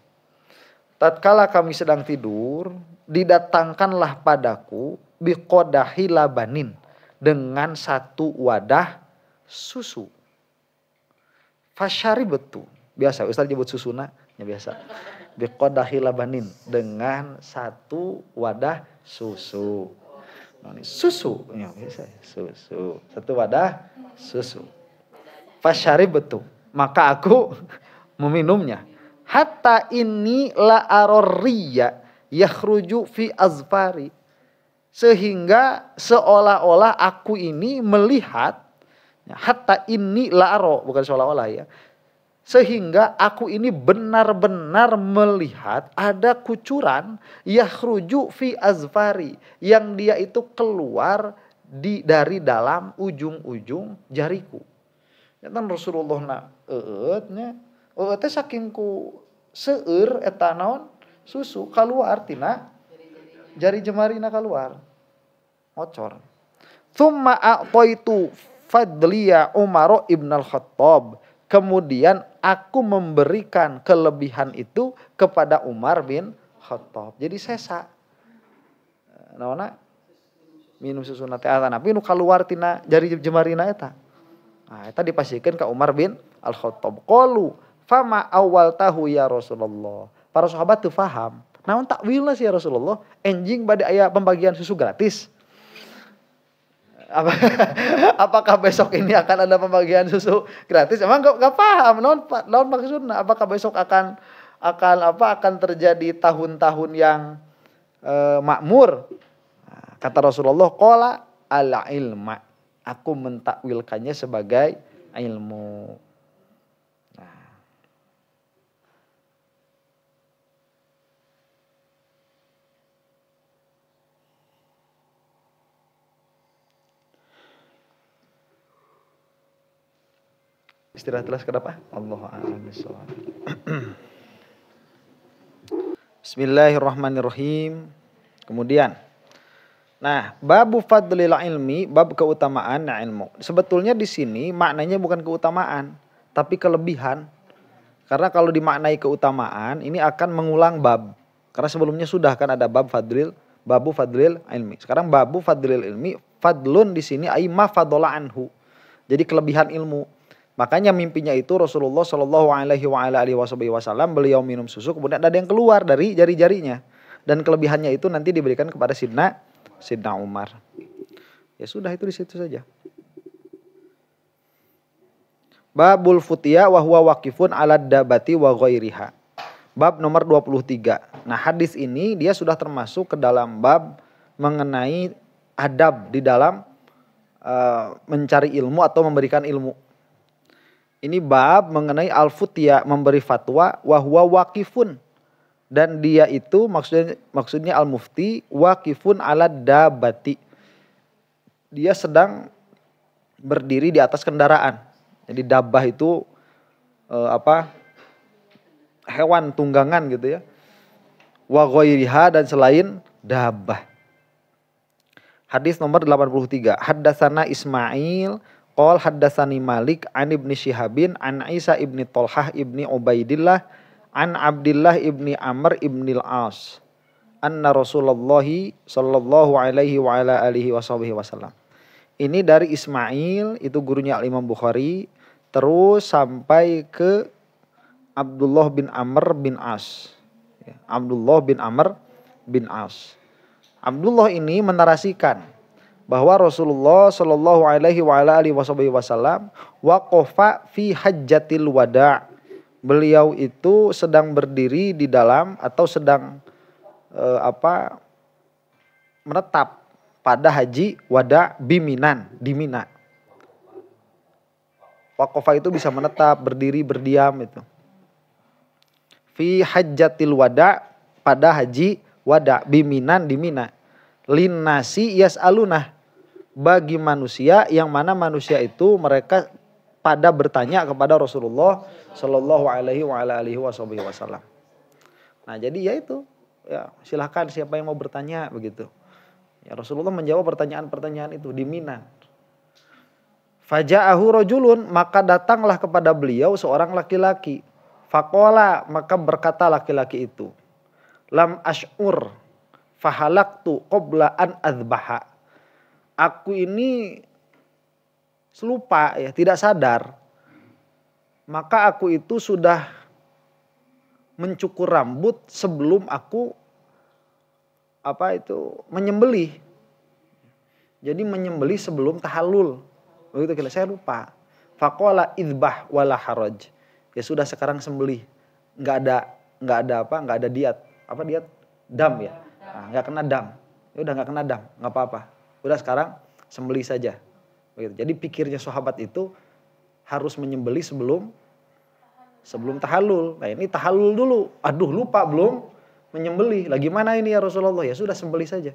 Speaker 1: Tatkala kami sedang tidur, didatangkanlah padaku biqadahi labanin, dengan satu wadah susu. Fasyaribtu. Biasa Ustaz nyebut susuna, ya biasa. Biqadahi labanin, dengan satu wadah susu. Susu, ya biasa. Susu. Satu wadah susu. Fasyaribtu. Maka aku meminumnya. Hatta ini la arorriya yakhruju fi azfari. Sehingga seolah-olah aku ini melihat, hatta ini la'aro, bukan seolah-olah ya. Sehingga aku ini benar-benar melihat ada kucuran yakhruju fi azfari. Yang dia itu keluar dari dalam ujung-ujung jariku. Ya kan Rasulullah nak eutnya saking ku seueur eta naon susu keluar tina jari jemarina keluar ngocor. Tsumma a'taitu fadliya Umar ibn al-Khattab. Kemudian aku memberikan kelebihan itu kepada Umar bin Khattab. Jadi sesa. Naona minum susu teh tapi nu keluar tina jari jemarina eta. Nah, eta dipasikeun ka Umar bin Al-Khattab. Qalu fama awal tahu ya Rasulullah. Para sahabat teu paham. Naon takwilna sih ya Rasulullah? Enjing bade aya pembagian susu gratis. Apakah besok ini akan ada pembagian susu gratis? Emang enggak paham naon maksudna? Apakah besok akan terjadi tahun-tahun yang makmur? Nah, kata Rasulullah, qala al ilma. Aku mentakwilkannya sebagai ilmu. Nah. Istirahat jelas kenapa? Allahu a'lam bishawab. Bismillahirrahmanirrahim. Kemudian nah, babu fadlil ilmi, bab keutamaan ilmu. Sebetulnya di sini maknanya bukan keutamaan, tapi kelebihan. Karena kalau dimaknai keutamaan, ini akan mengulang bab. Karena sebelumnya sudah kan ada babu fadlil ilmi. Sekarang babu fadlil ilmi, fadlun di sini ai ma fadola anhu. Jadi kelebihan ilmu. Makanya mimpinya itu Rasulullah Shallallahu Alaihi Wasallam beliau minum susu, kemudian ada yang keluar dari jari-jarinya, dan kelebihannya itu nanti diberikan kepada Sidna Umar. Ya sudah, itu di situ saja. Babul futya wa huwa waqifun 'ala dabati wa ghairiha. Bab nomor 23. Nah, hadis ini dia sudah termasuk ke dalam bab mengenai adab di dalam mencari ilmu atau memberikan ilmu. Ini bab mengenai al-futya, memberi fatwa, wa huwa waqifun, dan dia itu maksudnya al-mufti waqifun 'ala dabati. Dia sedang berdiri di atas kendaraan. Jadi dabah itu hewan tunggangan gitu ya. Wa ghairiha, dan selain dabah. Hadis nomor 83. Haddatsana Ismail qol haddatsani Malik an Ibnu Syihabin an Isa ibni Thalhah ibni Ubaidillah an Abdillah ibni Amr ibnil As anna Rasulullah sallallahu alaihi wa ala alihi wasallam. Ini dari Ismail, itu gurunya Imam Bukhari, terus sampai ke Abdullah bin Amr bin As. Abdullah bin Amr bin As. Abdullah ini menarasikan bahwa Rasulullah Shallallahu Alaihi Wasallam waqafa fi hajjatil wada'. Beliau itu sedang berdiri di dalam atau sedang menetap pada haji wada' biminan, di Mina. Waqafa itu bisa menetap, berdiri, berdiam itu. Fi hajjatil wada', pada haji wada' biminan, di Mina. Linnasi yas'alunah, bagi manusia yang mana manusia itu mereka pada bertanya kepada Rasulullah Shallallahu Alaihi Wasallam. Nah, jadi ya itu, ya silakan siapa yang mau bertanya begitu. Ya, Rasulullah menjawab pertanyaan-pertanyaan itu di Mina. Faja'ahu rajulun, maka datanglah kepada beliau seorang laki-laki. Faqala, maka berkata laki-laki itu, lam ash'ur fahalaktu qabla an adzbaha. Aku ini selupa, ya, tidak sadar. Maka aku itu sudah mencukur rambut sebelum aku menyembelih. Jadi menyembelih sebelum tahallul. Begitu kira, saya lupa. Faqala idzbah wala haraj. Ya sudah, sekarang sembelih. Enggak ada diat. Apa diat? Dam ya. Nah, enggak kena dam. Ya udah, enggak kena dam, enggak apa-apa. Udah, sekarang sembelih saja. Begitu. Jadi pikirnya sahabat itu harus menyembelih sebelum tahallul. Nah, ini tahallul dulu. Aduh, lupa belum menyembelih. Lagi mana ini ya Rasulullah? Ya sudah, sembelih saja.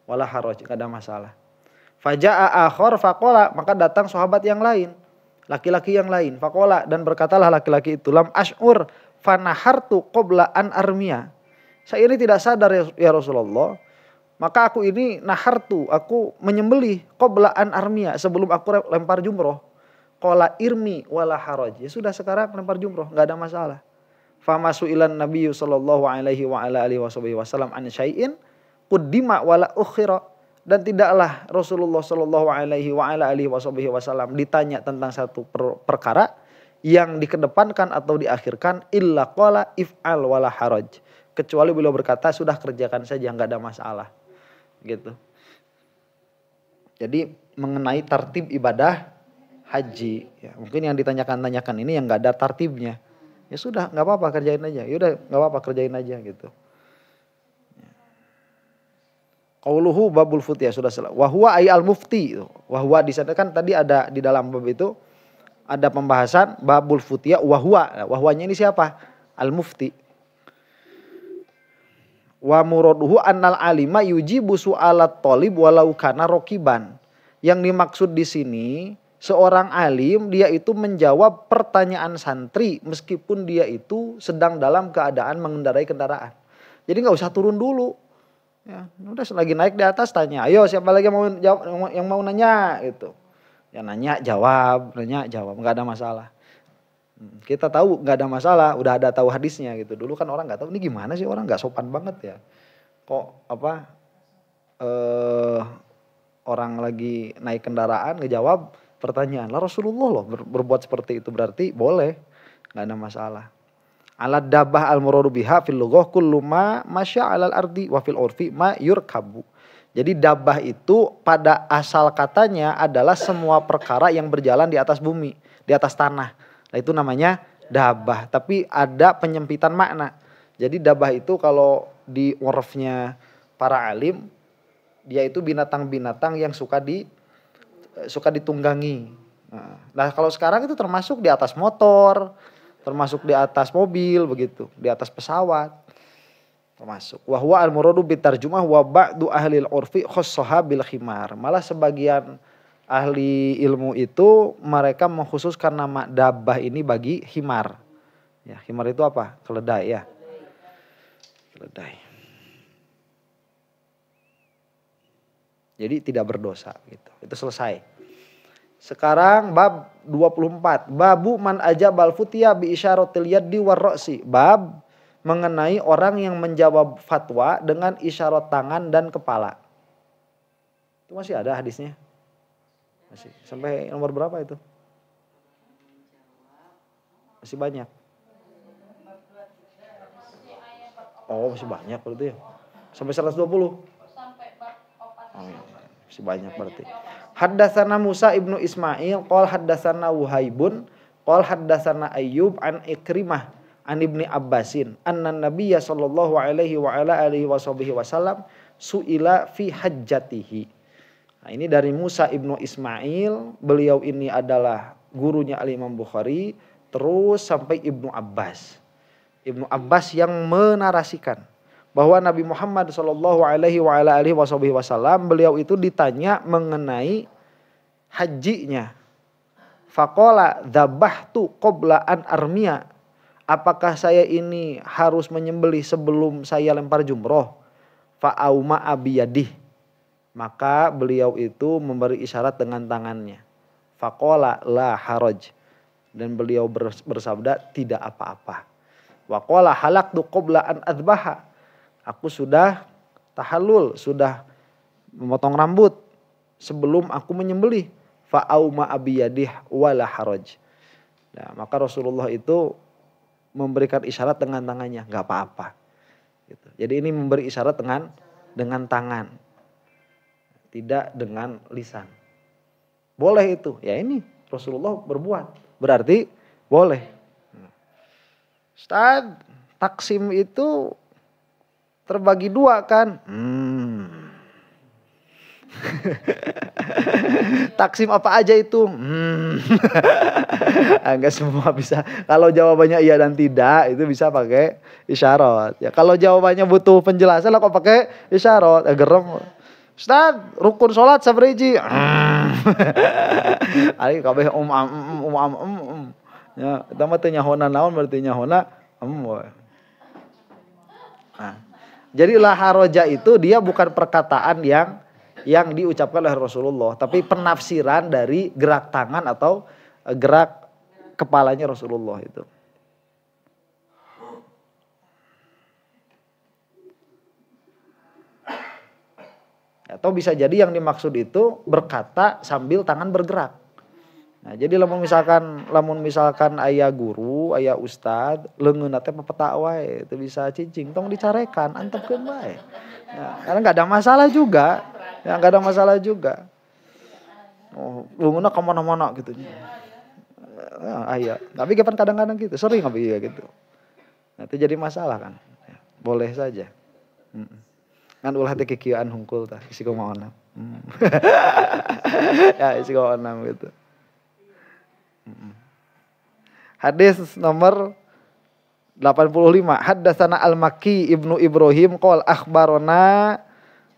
Speaker 1: Wala haraj, enggak ada masalah. Faja'a akhar faqala, maka datang sahabat yang lain, laki-laki yang lain. Faqala, dan berkatalah laki-laki itu, lam ash'ur fanahartu qabla an armiya. Saya ini tidak sadar ya Rasulullah, maka aku ini nahartu, aku menyembelih qabla an armiya, sebelum aku lempar jumroh. Qala irmi wala haraj. Ya sudah, sekarang lempar jumroh, enggak ada masalah. Famasu ilan nabiyyu sallallahu alaihi wa ala alihi wasallam an syai'in quddima wala ukhira. Dan tidaklah Rasulullah Shallallahu Alaihi Wasallam ditanya tentang satu perkara yang dikedepankan atau diakhirkan, illa qala if'al wala haraj, kecuali beliau berkata sudah, kerjakan saja, nggak ada masalah, gitu. Jadi mengenai tartib ibadah haji, ya, mungkin yang ditanyakan ini yang nggak ada tartibnya, ya sudah, nggak apa-apa, kerjain aja, yaudah nggak apa-apa, kerjain aja gitu. Qauluhu babul futya, sudah salah. Wahwa ay al mufti. Wahwa di sana kan tadi ada di dalam bab itu ada pembahasan babul futya wahwa. Nah, wahwanya ini siapa? Al mufti. Wa muraduhu annal alima yujibu su'alat talib walau kana rokiban. Yang dimaksud di sini, seorang alim dia itu menjawab pertanyaan santri meskipun dia itu sedang dalam keadaan mengendarai kendaraan. Jadi nggak usah turun dulu. Ya, udah lagi naik di atas tanya, ayo siapa lagi yang mau nanya gitu. Ya nanya jawab, nggak ada masalah. Kita tahu nggak ada masalah, udah ada tahu hadisnya gitu. Dulu kan orang nggak tahu, ini gimana sih, orang nggak sopan banget ya. Kok orang lagi naik kendaraan ngejawab pertanyaan. Lah Rasulullah loh berbuat seperti itu, berarti boleh, nggak ada masalah. Alat dabah al muradu biha fil lughah kullu ma masya alal ardi wa fil urfi ma yurkabu. Jadi dabah itu pada asal katanya adalah semua perkara yang berjalan di atas bumi, di atas tanah. Nah itu namanya dabah, tapi ada penyempitan makna. Jadi dabah itu kalau di urfnya para alim, dia itu binatang-binatang yang suka ditunggangi. Nah kalau sekarang itu termasuk di atas motor, termasuk di atas mobil begitu, di atas pesawat. Termasuk. Wa huwa al-muradu bitarjumah wa ba'du ahlil urfi khassaha bil khimar. Malah sebagian ahli ilmu itu mereka mengkhususkan nama dabah ini bagi khimar. Ya, khimar itu apa? Keledai ya. Keledai. Jadi tidak berdosa gitu. Itu selesai. Sekarang bab 24. Babu man ajabal futya bi isyaratil yaddi war ra'si. Bab mengenai orang yang menjawab fatwa dengan isyarat tangan dan kepala. Itu masih ada hadisnya? Masih. Sampai nomor berapa itu? Masih banyak. Oh, masih banyak berarti ya. Sampai 120. Oh, iya. Masih banyak berarti. Haddatsana Musa ibnu Ismail qol haddatsana Wuhaibun qol haddatsana Ayyub an Ikrimah an Ibni Abbasin anna Nabiyya sallallahu alaihi wa ala alihi wasallam suila fi hajjatihi. Nah, ini dari Musa ibnu Ismail, beliau ini adalah gurunya Al-Imam Bukhari, terus sampai Ibnu Abbas. Ibnu Abbas yang menarasikan bahwa Nabi Muhammad sallallahu alaihi wa ala alihi wasallam beliau itu ditanya mengenai hajinya. Faqala dzabahtu qabla an armiya. Apakah saya ini harus menyembelih sebelum saya lempar jumroh? Fa'auma abiyadih. Maka beliau itu memberi isyarat dengan tangannya. Faqala la haraj. Dan beliau bersabda tidak apa-apa. Waqala halaktu qabla an adbaha. Aku sudah tahallul, sudah memotong rambut sebelum aku menyembelih. Fa'auma abiyadih wala haraj. Nah, maka Rasulullah itu memberikan isyarat dengan tangannya, nggak apa-apa. Gitu. Jadi ini memberi isyarat dengan tangan, tidak dengan lisan. Boleh itu, ya ini Rasulullah berbuat, berarti boleh. Ustaz, taksim itu terbagi dua kan? Taksim apa aja itu? Enggak semua bisa. Kalau jawabannya iya dan tidak, itu bisa pakai isyarat. Ya, kalau jawabannya butuh penjelasan, lah kok pakai isyarat? Gerem. Ustaz, rukun sholat sabriji. Ari kabeh Ya, kita mah teu nyahona naon berarti nyahona Nah, jadi la haraja itu dia bukan perkataan yang diucapkan oleh Rasulullah, tapi penafsiran dari gerak tangan atau gerak kepalanya Rasulullah itu. Atau bisa jadi yang dimaksud itu berkata sambil tangan bergerak. Nah, jadi lamun misalkan aya guru, aya ustad, leungeunna teh pepeta wae, teu bisa cicing, tong dicarekan, antepkeun bae. Ya, karena enggak ada masalah juga. Ya, enggak ada masalah juga. Oh, leungeunna ka mana-mana gitu. Ya, aya. Tapi kapan kadang-kadang gitu, sering abi gitu. Nah, itu jadi masalah kan. Ya, boleh saja. Kan ulah teh kikieuan hungkul tah, isi kumaha. Ya, isi kumaha gitu. Hadis nomor 85. Haddatsana Al-Makki Ibnu Ibrahim qol akhbarana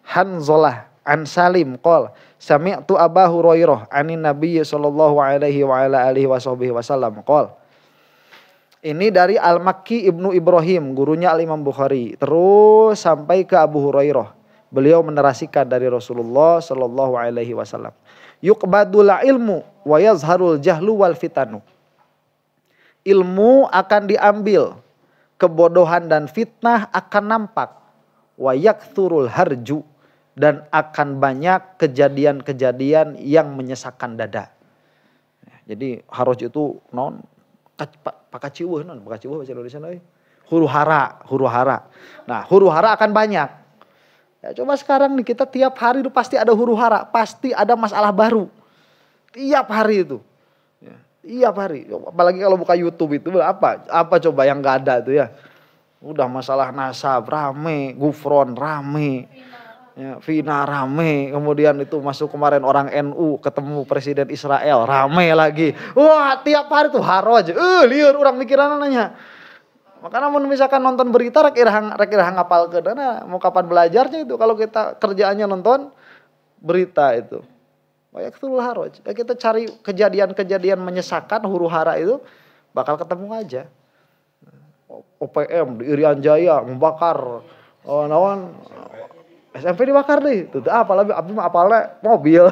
Speaker 1: Hanzalah an Salim qol sami'tu Abu Hurairah anin Nabiy sallallahu alaihi wa ala alihi wasallam qol. Ini dari Al-Makki Ibnu Ibrahim, gurunya Al-Imam Bukhari, terus sampai ke Abu Hurairah. Beliau menerasikan dari Rasulullah sallallahu alaihi wasallam. Yuqbadul ilmu wa yazharul jahlu wal fitanu. Ilmu akan diambil, kebodohan dan fitnah akan nampak. Wa yakthurul harju, dan akan banyak kejadian-kejadian yang menyesakkan dada. Jadi haraj itu non pakaciweuh non, pakaciweuh bahasa Indonesia euy. Huru hara. Nah, huru hara akan banyak. Ya, coba sekarang nih kita tiap hari itu pasti ada huru hara, pasti ada masalah baru. Tiap hari itu. Ya, tiap hari. Apalagi kalau buka YouTube itu apa coba yang enggak ada itu ya. Udah masalah nasab rame, gufron rame. Ya, Vina rame, kemudian itu masuk kemarin orang NU ketemu presiden Israel rame lagi. Wah, tiap hari tuh haraj. Lieur orang mikiran nanya. Makanya mau misalkan nonton berita rek irahang ngapalkeun, nah, mau kapan belajarnya itu kalau kita kerjaannya nonton berita itu. Wayaktul haraj. Ya, kita cari kejadian-kejadian menyesakan huru hara itu bakal ketemu aja. OPM di Irian Jaya membakar nawan SMP dibakar deh. Tuh apalagi abdi mah apalnya mobil.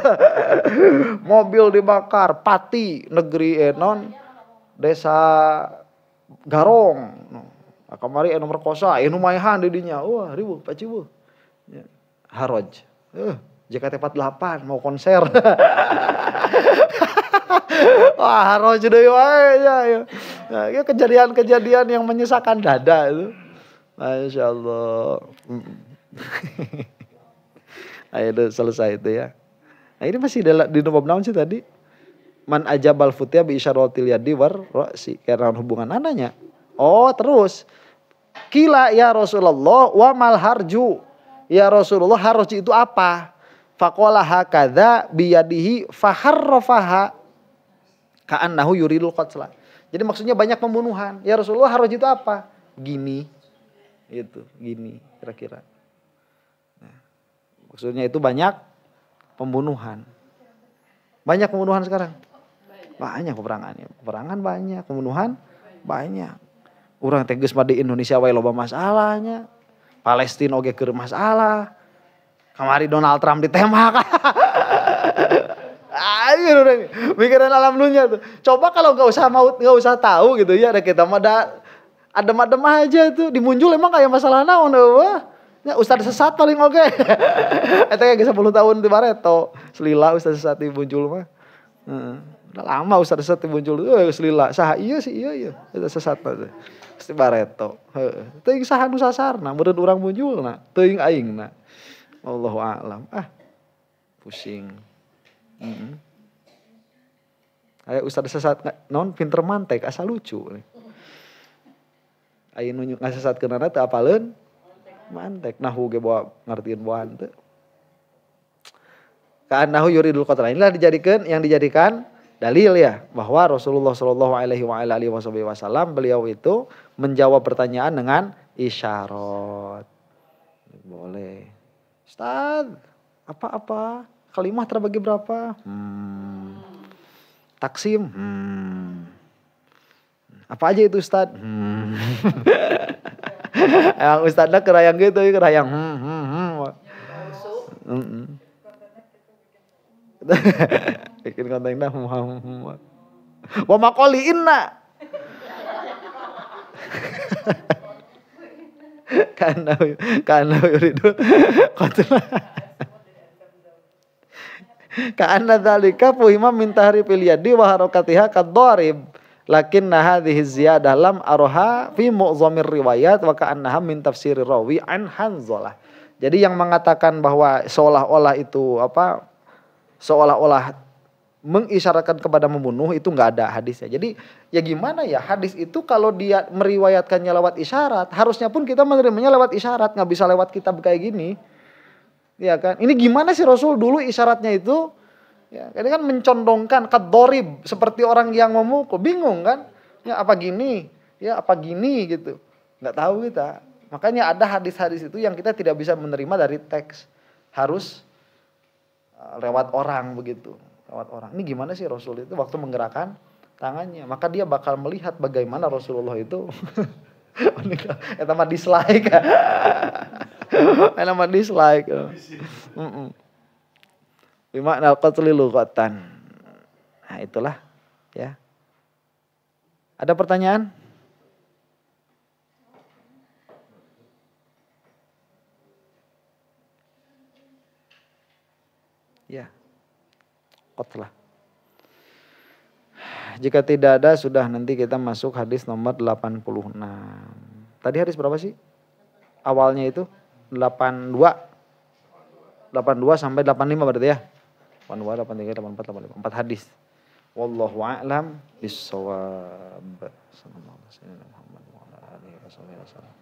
Speaker 1: Mobil dibakar, Pati negeri desa Garong. Nah, kamari anu merkosa, anu maehan di dinya. Wah, ribuh paciweuh. Ya. Haraj. JKT48 mau konser. Wah, haraj deui wae ya. Ya, kejadian-kejadian yang menyisakan dada itu. Masya Allah. Ayo selesai itu ya. Nah, ini masih di nomor naon sih tadi? Man ajabal futya bi isyaratil yadi war ra'si. Karena hubungan ananya. Oh, terus. Kila ya Rasulullah wa mal harju. Ya Rasulullah, harj itu apa? Faqala hakadza bi yadihi faharrafaha ka'annahu yuridul qatla. Jadi maksudnya banyak pembunuhan. Ya Rasulullah, harj itu apa? Gini. Itu, gini kira-kira. Nah, maksudnya itu banyak pembunuhan. Banyak pembunuhan sekarang. Banyak peperangannya. Peperangan banyak, pembunuhan banyak. Urang teh geus di Indonesia wae loba masalahnya. Palestina oge keur masalah. Kamari Donald Trump ditembak. Ayo urang mikiran alam dunia tuh. Coba kalau enggak usah tahu gitu ya, ada kita mah adem-adem aja tuh. Di Munjul emang kayak masalah naon eueuh. Ya ustaz sesat paling oge. Eta ge 10 tahun di Bareto. Selila ustaz sesat di Munjul mah. Udah lama ustaz sesat muncul selila saha iya sih iya ustaz sesat teh pasti Bareto teuing saha nu sasarna meureun urang munculna teuing aingna wallahu a'lam pusing aya ustaz sesat naon pinter mantek asal lucu aya nu ngasesatkeunana teu apaleun mantek nahu ge bawa ngartieun boan teu ka'annahu yuridul qatla. Inilah dijadikan dalil ya bahwa Rasulullah Shallallahu Alaihi Wasallam beliau itu menjawab pertanyaan dengan isyarat. Boleh. Ustaz, apa? Kalimah terbagi berapa? Taksim. Apa aja itu Ustaz? Yang Ustaznya kerayang gitu, kerayang. Bikin konten dah Muhammad. Wa maqoli inna. Karena yuridu qatla. Ka'anna dzalika fuhima min tahrifil yadi wa harakatiha kadharib. Lakinna hadhihi ziyadah lam araha fi mu'zamir riwayat wa ka'annaha min tafsiri rawi an Hanzalah. Jadi yang mengatakan bahwa seolah-olah itu seolah-olah mengisyaratkan kepada membunuh itu nggak ada hadisnya. Jadi ya gimana ya, hadis itu kalau dia meriwayatkannya lewat isyarat, harusnya pun kita menerimanya lewat isyarat, nggak bisa lewat kitab kayak gini. Ya kan? Ini gimana sih Rasul dulu isyaratnya itu? Ya, ini kan mencondongkan kadorib seperti orang yang memukul, bingung kan? Ya apa gini? Ya apa gini gitu? Nggak tahu kita. Makanya ada hadis-hadis itu yang kita tidak bisa menerima dari teks, harus lewat orang begitu, lewat orang. Ini gimana sih Rasul itu waktu menggerakkan tangannya? Maka dia bakal melihat bagaimana Rasulullah itu. Eta mah dislike. Eta mah dislike. Bimakna qatli lughatan. Nah, itulah ya. Ada pertanyaan? Ya. Qatlah. jika tidak ada sudah nanti kita masuk hadis nomor 86. Tadi hadis berapa sih? Awalnya itu 82 sampai 85 berarti ya. 82, 83, 84, 85. 4 hadis. Wallahu a'lam bissawab. Sallallahu alaihi wasallam.